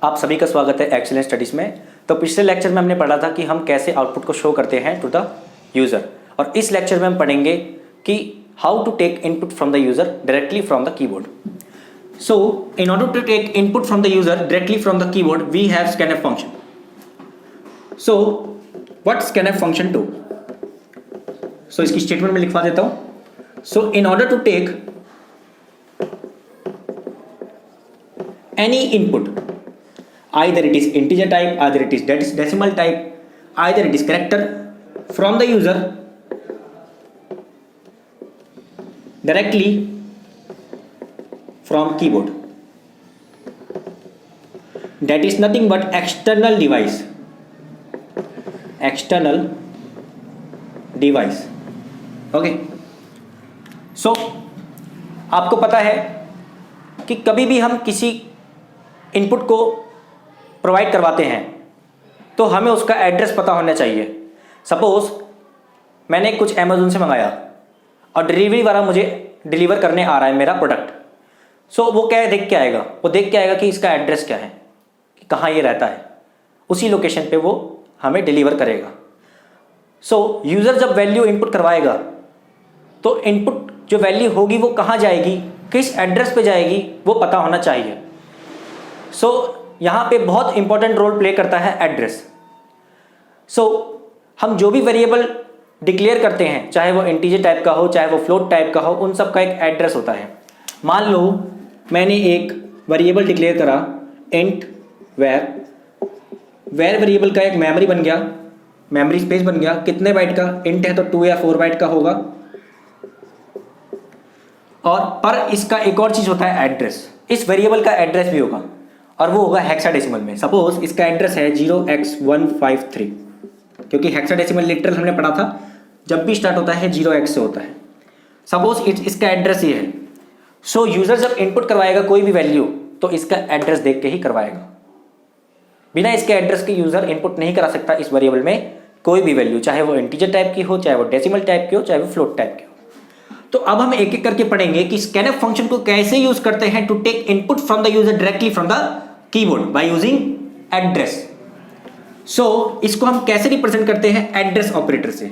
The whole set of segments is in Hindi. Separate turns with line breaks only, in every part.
आप सभी का स्वागत है एक्सीलेंट स्टडीज़ में। तो पिछले लेक्चर में हमने पढ़ा था कि हम कैसे आउटपुट को शो करते हैं टू द यूज़र, और इस लेक्चर में हम पढ़ेंगे कि how to take input from the user directly from the keyboard. So in order to take input from the user directly from the keyboard we have scanf function. So what scanf function do? So इसकी स्टेटमेंट में लिखवा देता हूँ। So in order to take any input, either it is integer type, either it is decimal type, either it is character, from the user directly from keyboard, that is nothing but external device, okay. So आपको पता है कि कभी भी हम किसी इनपुट को प्रोवाइड करवाते हैं तो हमें उसका एड्रेस पता होना चाहिए। सपोज मैंने कुछ अमेज़न से मंगाया और डिलीवरी वाला मुझे डिलीवर करने आ रहा है मेरा प्रोडक्ट। सो वो क्या देख के आएगा? वो देख के आएगा कि इसका एड्रेस क्या है, कि कहाँ ये रहता है, उसी लोकेशन पे वो हमें डिलीवर करेगा। सो यूज़र जब वैल्यू इनपुट करवाएगा तो इनपुट जो वैल्यू होगी वो कहाँ जाएगी, किस एड्रेस पे जाएगी, वो पता होना चाहिए। सो यहाँ पे बहुत इंपॉर्टेंट रोल प्ले करता है एड्रेस। सो हम जो भी वेरिएबल डिक्लेयर करते हैं, चाहे वो इंटीजर टाइप का हो, चाहे वो फ्लोट टाइप का हो, उन सब का एक एड्रेस होता है। मान लो मैंने एक वेरिएबल डिक्लेयर करा इंट वेर वेरिएबल का एक मेमोरी बन गया, मेमोरी स्पेस बन गया। कितने बाइट का? इंट है तो 2 या 4 बाइट का होगा। और पर इसका एक और चीज़ होता है एड्रेस। इस वेरिएबल का एड्रेस भी होगा और वो होगा हेक्साडेसिमल में। सपोज इसका एड्रेस है 0x153, क्योंकि हेक्साडेसिमल लिटरल हमने पढ़ा था, जब भी स्टार्ट होता है 0x से होता है। सपोज इसका एड्रेस ये है। सो यूज़र जब इनपुट करवाएगा कोई भी वैल्यू तो इसका एड्रेस देख के ही करवाएगा। बिना इसके एड्रेस के यूज़र इनपुट नहीं करा सकता इस वेरिएबल में कोई भी वैल्यू, चाहे वो इंटीजर टाइप की हो, चाहे वो डेसिमल टाइप की हो, चाहे वो फ्लोट टाइप की हो। तो अब हम एक एक करके पढ़ेंगे कि स्कैनफ फंक्शन को कैसे यूज करते हैं to take input from the user directly from the keyboard by using address. So इसको हम कैसे रिप्रेजेंट करते हैं? एड्रेस ऑपरेटर से।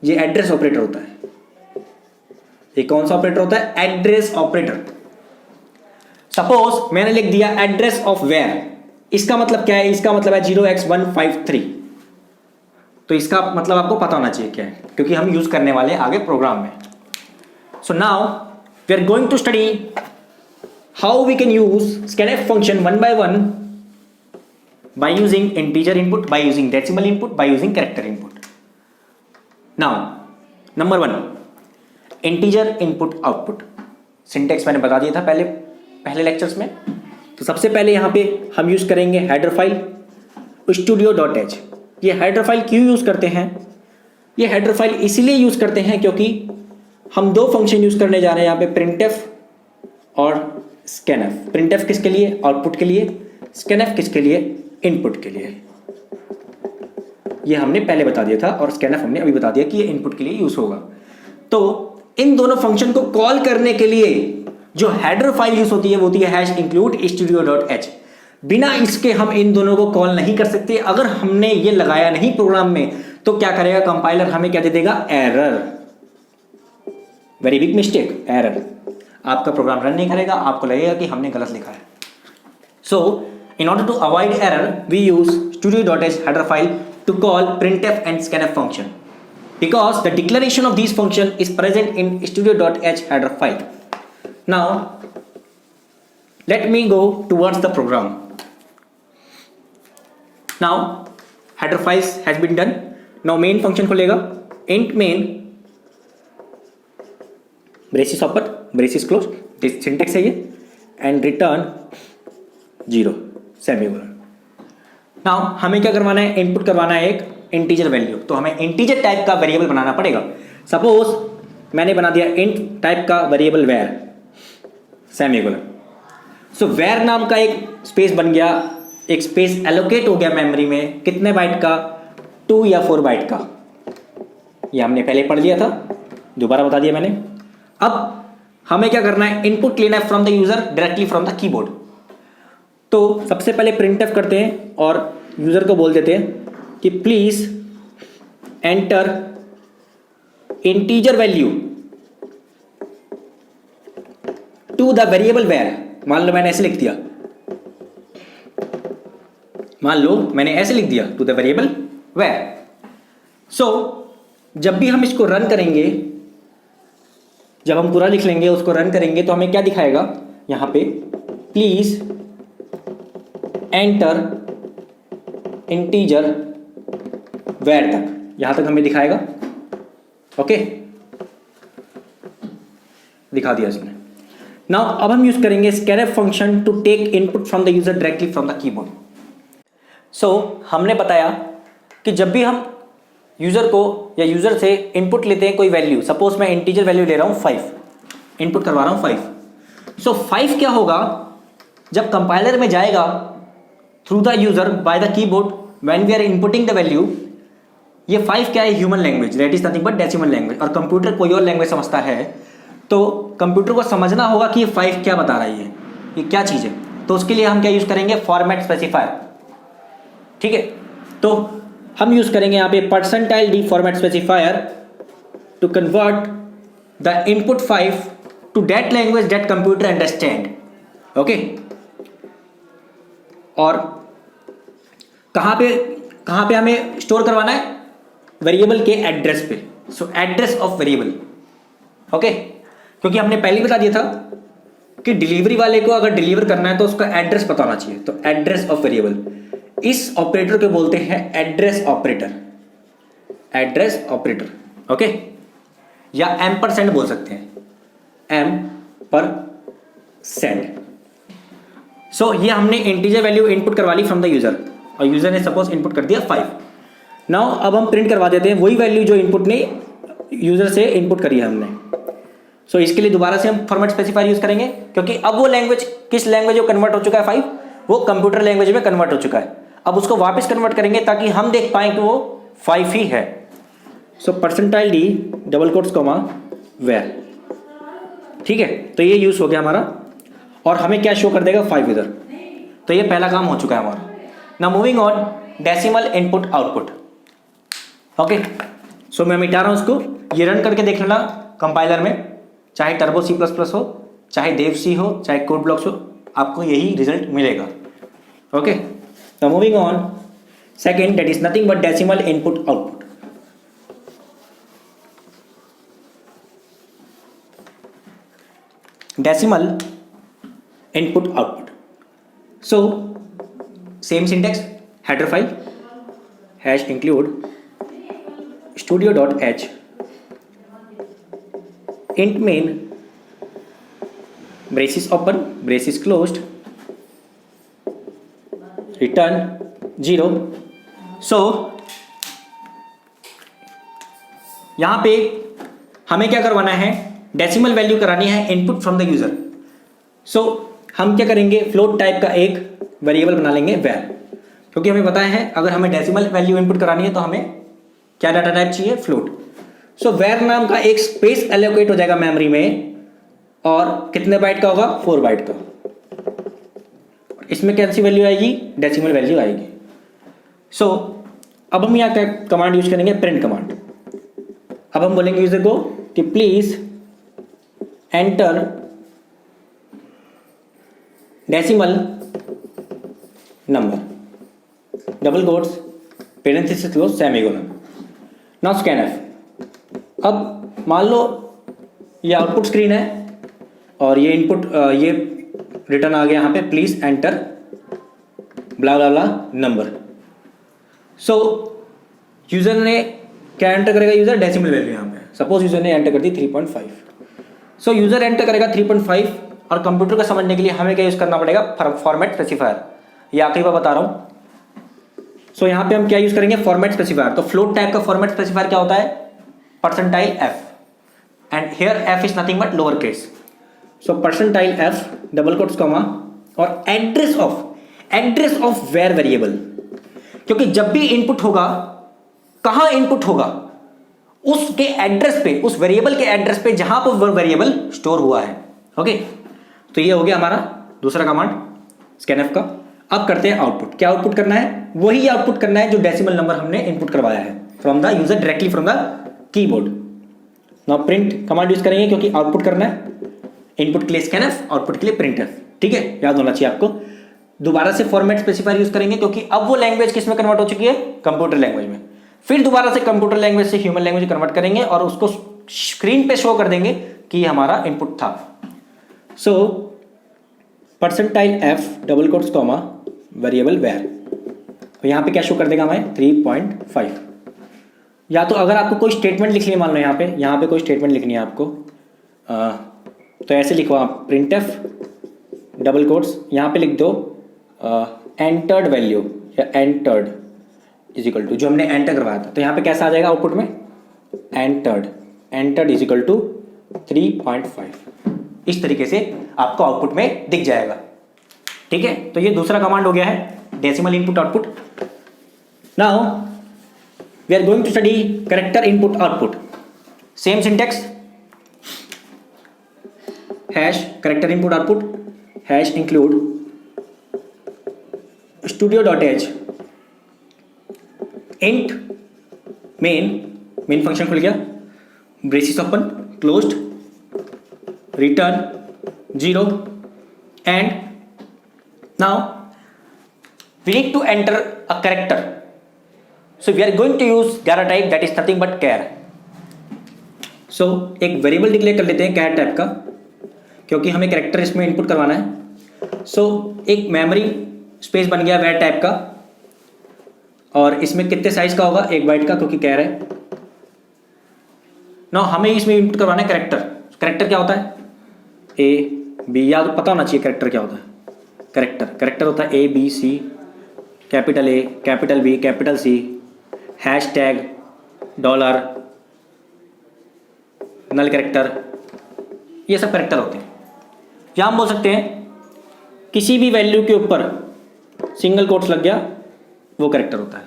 ये एड्रेस ऑपरेटर होता है। ये कौन सा ऑपरेटर होता है? Address operator. सपोज मैंने लिख दिया एड्रेस ऑफ वेयर। इसका मतलब क्या है? इसका मतलब है 0x153। तो इसका मतलब आपको पता होना चाहिए क्या है, क्योंकि हम यूज करने वाले आगे प्रोग्राम में। So now we are going to study how we can use scanf function one by one by using integer input, by using decimal input, by using character input. Now number 1, integer input output। Syntax मैंने बता दिया था पहले लेक्चर्स में। तो सबसे पहले यहाँ पे हम यूज करेंगे हेडर फाइल studio.h। ये हेडर फाइल क्यों यूज करते हैं? ये हेडर फाइल इसीलिए यूज करते हैं क्योंकि हम दो फंक्शन यूज करने जा रहे हैं यहाँ पे, प्रिंटफ और स्कैनफ। प्रिंटफ किसके लिए? आउटपुट के लिए। स्कैनफ किसके लिए? इनपुट के लिए। ये हमने पहले बता दिया था और स्कैनफ हमने अभी बता दिया कि ये इनपुट के लिए यूज होगा। तो इन दोनों फंक्शन को कॉल करने के लिए जो हेडर फाइल यूज होती है वो होती है #include studio.h। बिना इसके हम इन दोनों को कॉल नहीं कर सकते। अगर हमने ये लगाया नहीं प्रोग्राम में तो क्या करेगा कंपाइलर? हमें क्या दे देगा? Error. Very big mistake, error. आपका प्रोग्राम रन नहीं करेगा, आपको लगेगा कि हमने गलत लिखा है। So in order to avoid error we use studio.h header file to call printf and scanf function because the declaration of these function is present in studio.h header file. Now let me go towards the program. Now header files has been done. Now main function खुलेगा, int main braces open braces close, syntax है ये, एंड रिटर्न 0 सेमीकोलन। नाउ हमें क्या करवाना है? इनपुट करवाना है एक इंटीजर वैल्यू। तो हमें इंटीजर टाइप का वेरिएबल बनाना पड़ेगा। सपोज मैंने बना दिया इंट टाइप का variable var semicolon. So var नाम का एक स्पेस बन गया, एक स्पेस एलोकेट हो गया मेमोरी में। कितने बाइट का? 2 या 4 बाइट का। ये हमने पहले पढ़ लिया था, दोबारा बता दिया मैंने। अब हमें क्या करना है? इनपुट लेना है from the user directly from the keyboard. तो सबसे पहले printf करते हैं और यूजर को बोल देते हैं कि please enter integer value to the variable var. मान लो मैंने ऐसे लिख दिया, to the variable var. So जब भी हम इसको रन करेंगे, जब हम पूरा लिख लेंगे उसको रन करेंगे तो हमें क्या दिखाएगा यहां पे, प्लीज एंटर इंटीजर वेयर तक, यहां तक हमें दिखाएगा। ओके, दिखा दिया इसने। नाउ अब हम यूज करेंगे scanf function to take input from the user directly from the keyboard. So हमने बताया कि जब भी हम यूजर को या यूजर से इनपुट लेते हैं कोई वैल्यू, सपोज मैं इंटीजर वैल्यू ले रहा हूं 5, इनपुट करवा रहा हूं 5। सो 5 क्या होगा, जब कंपाइलर में जाएगा through the user by the keyboard when we are inputting the value, ये 5 क्या है, human language, that is nothing but decimal language. और कंप्यूटर कोई और लैंग्वेज समझता है तो कंप्यूटर को समझना होगा कि ये 5 क्या बता रही है, ये क्या चीज है। तो उसके लिए हम क्या यूज करेंगे, फॉर्मेट स्पेसिफायर। ठीक है, तो हम यूज करेंगे यहां पे %d format specifier to convert the input 5 to that language that computer understand. Okay, और कहां पे हमें स्टोर करवाना है, वेरिएबल के एड्रेस पे। सो एड्रेस ऑफ वेरिएबल। ओके, क्योंकि हमने पहले ही बता दिया था कि डिलीवरी वाले को अगर डिलीवर करना है तो उसका एड्रेस पता होना चाहिए। तो एड्रेस ऑफ वेरिएबल, इस ऑपरेटर को बोलते हैं address operator, address operator. Okay, या एम्परसेंड बोल सकते हैं, एम्परसेंड। सो ये हमने इंटीजर वैल्यू इनपुट करवा ली फ्रॉम द यूजर, और यूजर ने सपोज इनपुट कर दिया 5। नाउ अब हम प्रिंट करवा देते हैं वही वैल्यू जो इनपुट ने यूजर से इनपुट करी है हमने। सो इसके लिए दोबारा से हम फॉर्मेट स्पेसिफायर यूज करेंगे, क्योंकि अब वो लैंग्वेज किस लैंग्वेज में कन्वर्ट हो चुका है 5, वो कंप्यूटर लैंग्वेज में कन्वर्ट हो चुका है। अब उसको वापस कन्वर्ट करेंगे ताकि हम देख पाए कि वो 5 ही है। So %d double quotes comma where. ठीक है, तो ये यूज हो गया हमारा, और हमें क्या शो कर देगा 5 इधर। तो ये पहला काम हो चुका है हमारा। Now moving on, decimal input output. Okay, so मैं मिटा रहा हूं उसको, ये रन करके देख लेना कंपाइलर में, चाहे टर्बो C++ हो, चाहे देव सी हो, चाहे कोड ब्लॉक्स हो, आपको यही रिजल्ट मिलेगा। Okay, now moving on, second, that is nothing but decimal input output. Decimal input output. So same syntax, header file #include studio.h int main braces open braces closed return 0। सो यहां पे हमें क्या करवाना है, डेसिमल वैल्यू करानी है इनपुट फ्रॉम द यूजर। सो हम क्या करेंगे, फ्लोट टाइप का एक वेरिएबल बना लेंगे वैर, क्योंकि हमें पता है अगर हमें डेसिमल वैल्यू इनपुट करानी है तो हमें क्या डाटा टाइप चाहिए, फ्लोट। सो वैर नाम का एक स्पेस एलोकेट हो जाएगा मेमोरी में, और कितने बाइट का होगा, 4 बाइट का। इसमें कैसी वैल्यू आएगी, डेसिमल वैल्यू आएगी। सो अब हम यहाँ क्या कमांड यूज करेंगे, प्रिंट कमांड। अब हम बोलेंगे यूजर को कि please enter decimal number, double quotes, parenthesis close, semicolon. Now scanf. अब मान लो ये आउटपुट स्क्रीन है और ये इनपुट, ये रिटर्न आ गया यहाँ पे, please enter blah blah blah number. So user ने क्या एंटर करेगा, यूजर डेसिमल वैल्यू यहाँ पे, सपोज यूजर ने एंटर कर दी 3.5। सो यूजर एंटर करेगा 3.5, और कंप्यूटर को समझने के लिए हमें क्या यूज करना पड़ेगा, फॉर्मेट स्पेसिफायर। ये आखिरी बार बता रहा हूं। सो यहाँ पे हम क्या यूज करेंगे, फॉर्मेट स्पेसिफायर। तो फ्लोट टाइप का फॉर्मेट स्पेसिफायर क्या होता है, %f, and here f is nothing but lower case. So %f double quotes comma और एड्रेस ऑफ वेयर वेरिएबल, क्योंकि जब भी इनपुट होगा, कहां इनपुट होगा, उसके एड्रेस पे, उस वेरिएबल के एड्रेस पे जहां पर वो वेरिएबल स्टोर हुआ है। ओके, तो ये हो गया हमारा दूसरा कमांड स्कैनफ का। अब करते हैं आउटपुट। क्या आउटपुट करना है? वही आउटपुट करना है जो डेसिमल नंबर हमने इनपुट करवाया है from the user directly from the keyboard. Now print command use करेंगे क्योंकि आउटपुट करना है। इनपुट के लिए स्कैनफ, आउटपुट के लिए प्रिंटफ। ठीक है, याद होना चाहिए आपको। दोबारा से फॉर्मेट स्पेसिफायर यूज करेंगे क्योंकि अब वो लैंग्वेज किस में कन्वर्ट हो चुकी है? कंप्यूटर लैंग्वेज में। फिर दोबारा से कंप्यूटर लैंग्वेज से ह्यूमन लैंग्वेज कन्वर्ट करेंगे और उसको स्क्रीन पे शो कर देंगे कि हमारा इनपुट था। So percentile F double quotes comma variable where, तो यहां पे क्या शो कर देगा हमें? 3.5। या तो अगर आपको कोई स्टेटमेंट लिखनी है, मान लो यहाँ पे कोई स्टेटमेंट लिखनी है आपको, तो ऐसे लिखो आप प्रिंटफ डबल कोट्स, यहाँ पे लिख दो एंटर्ड वैल्यू या एंटर्ड इज इक्वल टू, जो हमने एंटर करवाया था। तो यहाँ पे कैसा आ जाएगा आउटपुट में? Entered is equal to 3.5। इस तरीके से आपको आउटपुट में दिख जाएगा। ठीक है, तो ये दूसरा कमांड हो गया है decimal input output. Now we are going to study character input output. Same syntax, hash character input output hash include studio.h int main function खुल गया, braces open closed, return 0 and now we need to enter a character. So we are going to use गारा type, that is nothing but char. So एक वेरिएबल डिक्लेयर कर लेते हैं कैर टाइप का, क्योंकि हमें कैरेक्टर इसमें इनपुट करवाना है। सो एक मेमोरी स्पेस बन गया वैर टाइप का, और इसमें कितने साइज का होगा? 1 बाइट का, क्योंकि कह रहे हैं ना हमें इसमें इनपुट करवाना है कैरेक्टर। कैरेक्टर क्या होता है? ए बी, या तो पता होना चाहिए कैरेक्टर क्या होता है। कैरेक्टर होता है ABC, capital A, capital B, capital C, hash tag, dollar, null character, ये सब कैरेक्टर होते हैं। या हम बोल सकते हैं किसी भी वैल्यू के ऊपर सिंगल कोट्स लग गया वो कैरेक्टर होता है।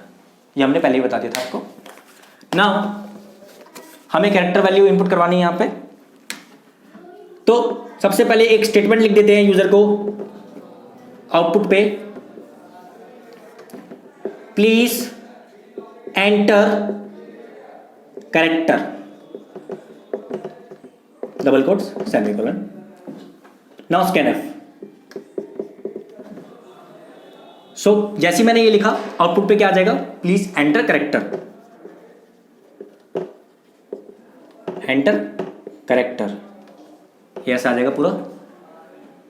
ये हमने पहले ही बता दिया था आपको। ना हमें कैरेक्टर वैल्यू इनपुट करवानी है यहाँ पे, तो सबसे पहले एक स्टेटमेंट लिख देते हैं यूजर को आउटपुट पे, please enter character double quotes semicolon. Now scanf. So जैसे मैंने ये लिखा आउटपुट पे क्या आ जाएगा? Please enter character, enter character, ये ऐसा आ जाएगा पूरा।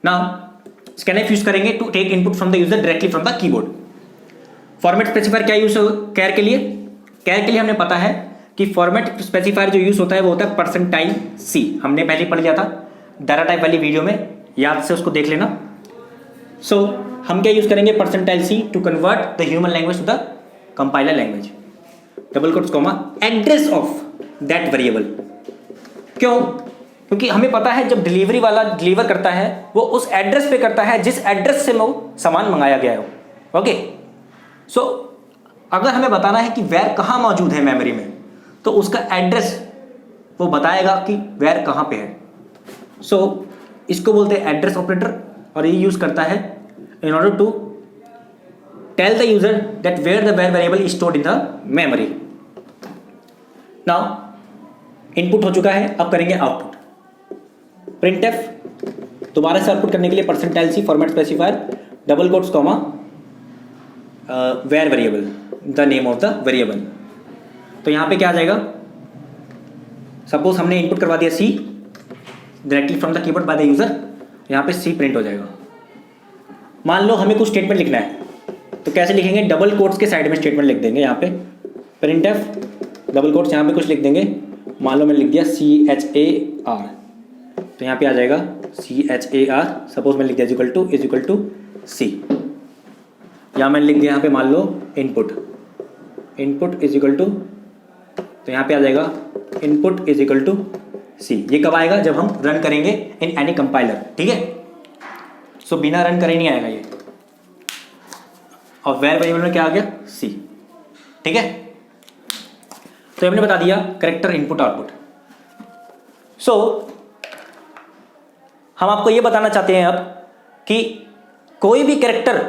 नाउ स्कैनफ यूज करेंगे to take input from the user directly from the keyboard. Format specifier क्या यूज हो कैर के लिए? कैर के लिए हमने पता है कि फॉर्मेट स्पेसिफायर जो यूज होता है वो होता है परसेंटाइल C। हमने पहले पढ़ लिया था डाटा टाइप वाली वीडियो में, याद से उसको देख लेना। सो हम क्या यूज करेंगे? Percentile C to convert the human language to the compiler language, double quotes comma address of that variable. क्यों? क्योंकि हमें पता है जब डिलीवरी वाला डिलीवर करता है वो उस एड्रेस पे करता है जिस एड्रेस से वो सामान मंगाया गया हो। ओके, सो अगर हमें बताना है कि वेयर कहाँ मौजूद है मेमोरी में, तो उसका एड्रेस वो बताएगा कि वेयर कहाँ पे है। सो इसको बोलते हैं एड्रेस ऑपरेटर, और ये यूज करता है in order to tell the user that where the var variable is stored in the memory. Now input हो चुका है, अब करेंगे आउटपुट। printf दोबारा से आउटपुट करने के लिए percentile C format specifier double quotes comma var variable, the name of the variable। तो यहाँ पे क्या आ जाएगा? सपोज हमने इनपुट करवा दिया C directly from the keyboard by the user, यहाँ पे C प्रिंट हो जाएगा। मान लो हमें कुछ स्टेटमेंट लिखना है, तो कैसे लिखेंगे? डबल कोट्स के साइड में स्टेटमेंट लिख देंगे। यहाँ पे प्रिंटफ डबल कोट्स, यहाँ पे कुछ लिख देंगे। मान लो मैंने लिख दिया CHAR, तो यहाँ पे आ जाएगा CHAR। सपोज मैंने लिख दिया इज इक्वल टू C। यहाँ मैंने लिख दिया यहाँ पे मान लो इनपुट इज इक्वल टू, तो यहाँ पे आ जाएगा input is equal to C। ये कब आएगा? जब हम रन करेंगे इन एनी कंपाइलर। ठीक है, सो बिना रन करे नहीं आएगा ये। और वेर वेरिएबल में क्या आ गया? C। ठीक है, तो हमने बता दिया कैरेक्टर इनपुट आउटपुट। सो हम आपको ये बताना चाहते हैं अब कि कोई भी कैरेक्टर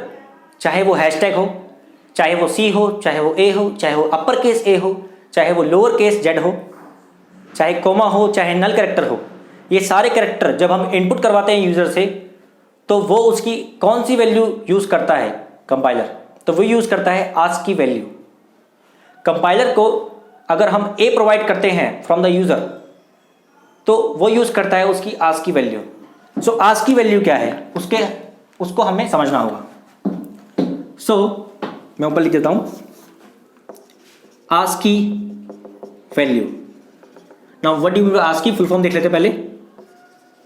चाहे वो हैशटैग हो, चाहे वो सी हो, चाहे वो ए हो, चाहे वो अपर केस ए हो, चाहे वो लोअर केस जेड हो, चाहे कोमा हो, चाहे नल कैरेक्टर हो, ये सारे कैरेक्टर जब हम इनपुट करवाते हैं यूज़र से तो वो उसकी कौन सी वैल्यू यूज़ करता है कंपाइलर, तो वो यूज़ करता है आस्क की वैल्यू। कंपाइलर को अगर हम ए प्रोवाइड करते हैं फ्रॉम द यूज़र तो वो यूज़ करता है उसकी आस्क की वैल्यू। सो आस्क की वैल्यू क्या है उसको हमें समझना होगा। सो मैं ऊपर लिख देता हूं आस्क की value. Now what do you ask की फुल फॉर्म देख लेते पहले।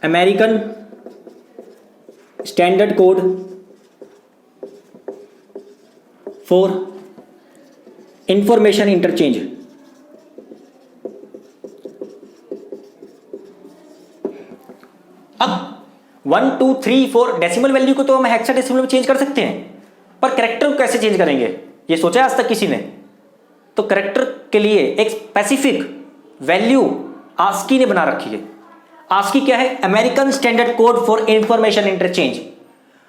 American standard code for information interchange. अब 1 2 3 4 डेसिमल वैल्यू को तो हम हेक्साडेसिमल में चेंज कर सकते हैं, पर कैरेक्टर को कैसे चेंज करेंगे ये सोचा आज तक किसी ने? तो कैरेक्टर के लिए एक स्पेसिफिक वैल्यू आस्की ने बना रखी है। आस्की क्या है? American standard code for information interchange.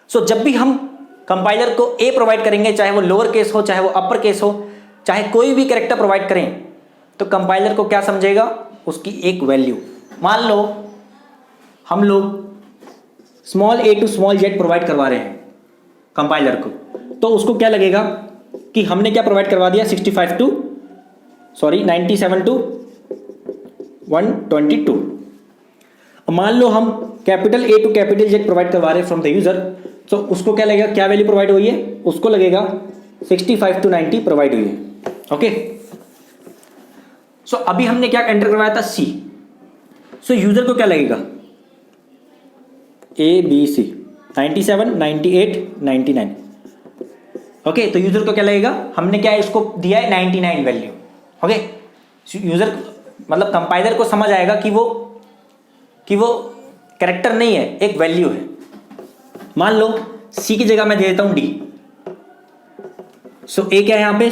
So जब भी हम कंपाइलर को ए प्रोवाइड करेंगे, चाहे वो लोअर केस हो, चाहे वो अपर केस हो, चाहे कोई भी कैरेक्टर प्रोवाइड करें, तो कंपाइलर को क्या समझेगा? उसकी एक वैल्यू। मान लो हम लोग small a to small z provide करवा रहे हैं कंपाइलर को, तो उसको क्या लगेगा कि हमने क्या प्रोवाइड करवा दिया? 97 टू 122। मान लो हम capital A to capital Z provide करवा रहे हैं फ्रॉम द यूजर, तो उसको क्या लगेगा? क्या वैल्यू प्रोवाइड हुई है? उसको लगेगा 65 टू 90 प्रोवाइड हुई है। ओके, सो अभी हमने क्या एंटर करवाया था? सी। सो यूजर को क्या लगेगा? A B C 97 98 99। ओके, तो यूजर को क्या लगेगा? हमने क्या इसको दिया है 99 वैल्यू। ओके, यूजर मतलब कंपाइलर को समझ आएगा कि वो कैरेक्टर नहीं है, एक वैल्यू है। मान लो सी की जगह मैं दे देता हूं डी। सो ए क्या है यहां पे?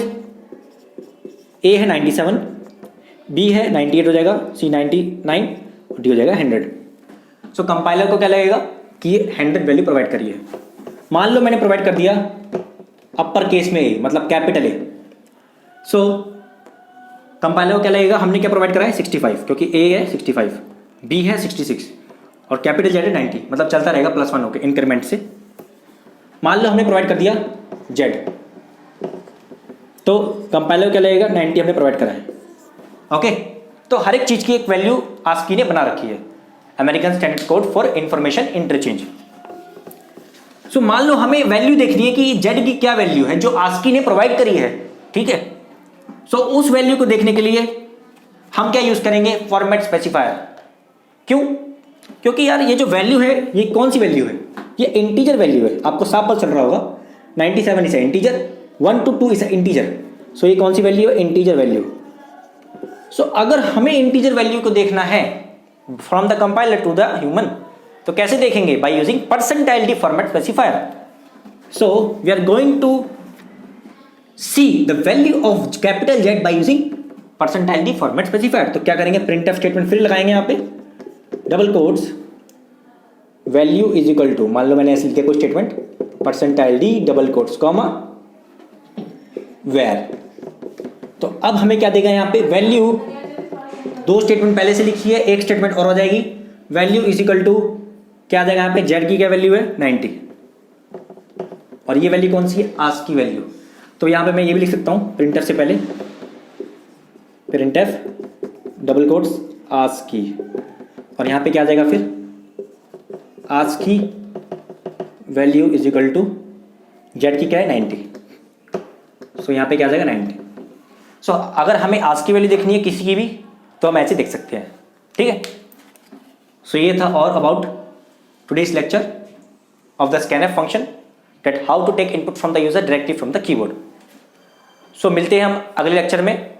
ए है 97, बी है 98 हो जाएगा, सी 99 और डी हो जाएगा 100। सो कंपाइलर को क्या लगेगा कि ये 100 वैल्यू प्रोवाइड करी है। मान लो मैंने प्रोवाइड कर दिया अपर केस में ए, मतलब कैपिटल ए। सो कंपाइलर को क्या लगेगा? हमने क्या प्रोवाइड करा है? 65, क्योंकि ए है 65, बी है 66 और कैपिटल जेड है 90, मतलब चलता रहेगा +1 होकर इंक्रीमेंट से। मान लो हमने प्रोवाइड कर दिया जेड, तो कंपाइलर को क्या लगेगा? 90 हमने प्रोवाइड करा है। ओके, तो हर एक चीज की एक वैल्यू आस्की ने बना रखी है, American standard code for information interchange. So मान लो हमें वैल्यू देखनी है कि जेड की क्या वैल्यू है जो आस्की ने प्रोवाइड करी है। ठीक है, सो उस वैल्यू को देखने के लिए हम क्या यूज करेंगे? Format specifier. क्यों? क्योंकि यार ये जो वैल्यू है ये कौन सी वैल्यू है? ये इंटीजर वैल्यू है, आपको साफ पता चल रहा होगा। 97 is integer, 1 to 2 is integer. So ये कौन सी वैल्यू है? Integer value. सो अगर हमें इंटीजर वैल्यू को देखना है from the compiler to the human, तो कैसे देखेंगे? By using percentile D format specifier. So we are going to see the value of capital Z by using percentile D format specifier. तो क्या करेंगे? प्रिंटफ स्टेटमेंट फिर लगाएंगे यहाँ पे, double quotes value is equal to, मान लो मैंने ऐसे लिखा कोई statement, percentile D double quotes comma where. तो अब हमें क्या देगा यहाँ पे? वैल्यू। दो स्टेटमेंट पहले से लिखी है, एक स्टेटमेंट और हो जाएगी। वैल्यू इज इक्वल टू क्या आ जाएगा यहाँ पे? जेड की क्या वैल्यू है? 90, और ये वैल्यू कौन सी है? आस्क की वैल्यू। तो यहाँ पे मैं ये भी लिख सकता हूँ प्रिंटफ से पहले, प्रिंटफ डबल कोट्स आस्क की, और यहाँ पे क्या आ जाएगा फिर? आस्क की value is equal to Z की क्या है? 90। सो यहाँ पे क्या आ जाएगा? 90। सो अगर हमें आस्क की वैल्यू देखनी है किसी की भी तो हम ऐसे देख सकते हैं। ठीक है, सो ये था और about today's lecture of the scanf function, that how to take input from the user directly from the keyboard. So मिलते हैं हम अगले लेक्चर में।